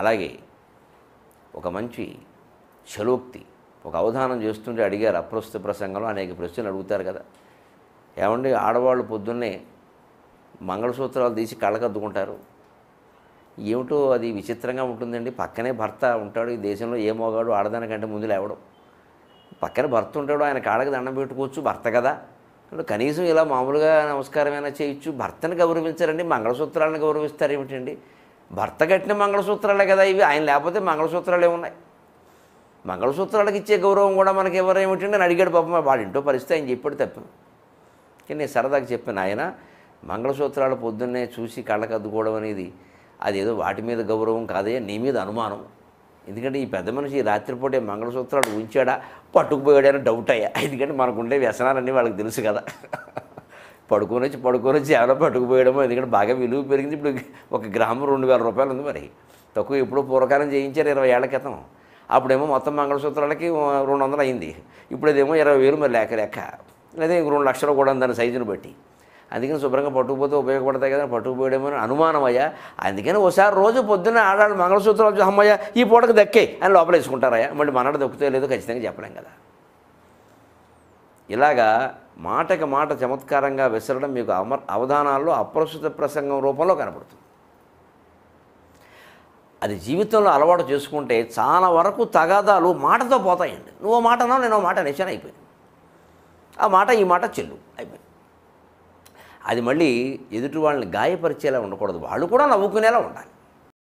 అలాగే ఒక మంచి చలోక్తి, ఒక అవధానం చేస్తుంటే అడిగారు అప్రస్తుత ప్రసంగంలో, అనేక ప్రశ్నలు అడుగుతారు కదా, ఏమండి ఆడవాళ్ళు పొద్దున్నే మంగళసూత్రాలు తీసి కళ్ళకద్దుకుంటారు, ఏమిటో అది విచిత్రంగా ఉంటుందండి, పక్కనే భర్త ఉంటాడు, ఈ దేశంలో ఏ మోగాడు ఆడదానికంటే ముందు లేవడం, పక్కన భర్త ఉంటాడు, ఆయన కాళ్ళకి దండం పెట్టుకోవచ్చు, భర్త కదా, కనీసం ఇలా మామూలుగా నమస్కారమైనా చేయొచ్చు, భర్తను గౌరవించారండి, మంగళసూత్రాలను గౌరవిస్తారు ఏమిటండి, భర్త కట్టిన మంగళసూత్రాలే కదా ఇవి, ఆయన లేకపోతే మంగళసూత్రాలు ఏమున్నాయి, మంగళసూత్రాలకు ఇచ్చే గౌరవం కూడా మనకి ఎవరేమిటండి అని అడిగాడు పాపం, వాడింటో పరిస్థితి ఆయన చెప్పాడు తప్ప. కానీ నేను సరదాగా చెప్పాను, ఆయన మంగళసూత్రాలు పొద్దున్నే చూసి కళ్ళకద్దుకోవడం అనేది అదేదో వాటి మీద గౌరవం కాదయ్యా, నీ మీద అనుమానం, ఎందుకంటే ఈ పెద్ద మనిషి రాత్రిపూటే మంగళసూత్రాలు ఉంచాడా పట్టుకుపోయాడని డౌట్ అయ్యా, ఎందుకంటే మనకుండే వ్యసనాలన్నీ వాళ్ళకి తెలుసు కదా, పడుకొని వచ్చి ఎవరో పట్టుకుపోయడమో, ఎందుకంటే బాగా విలువ పెరిగింది, ఇప్పుడు 1 గ్రాము 2000 రూపాయలు ఉంది, మరి తక్కువ ఎప్పుడో పూర్వకాలం చేయించారు 20 ఏళ్ల క్రితం, అప్పుడేమో మొత్తం మంగళసూత్రాలకి 200 అయింది, ఇప్పుడేదేమో 20,000 మరి లెక్క, లేదా 2 లక్షలు కూడా దాని సైజును బట్టి, అందుకని శుభ్రంగా పట్టుకుపోతే ఉపయోగపడతాయి కదా, పట్టుకుపోయడమో అనుమానం అయ్యా, అందుకని ఒకసారి రోజు పొద్దున్న ఆడాళ్ళు మంగళసూత్రాలు అమ్మయ్య ఈ పూటకు దక్కే అని లోపల వేసుకుంటారయ్యా, మళ్ళీ మనడు దక్కుతే లేదో ఖచ్చితంగా చెప్పలేం కదా. ఇలాగా మాటకి మాట చమత్కారంగా విసరడం మీకు అవధానాల్లో అప్రస్తుత ప్రసంగం రూపంలో కనపడుతుంది. అది జీవితంలో అలవాటు చేసుకుంటే చాలా వరకు తగాదాలు మాటతో పోతాయండి, నువ్వు మాట అన్నావు నేను మాట నిశాన అయిపోయింది, ఆ మాట ఈ మాట చెల్లు అయిపోయింది, అది మళ్ళీ ఎదుటి వాళ్ళని గాయపరిచేలా ఉండకూడదు, వాళ్ళు కూడా నవ్వుకునేలా ఉండాలి.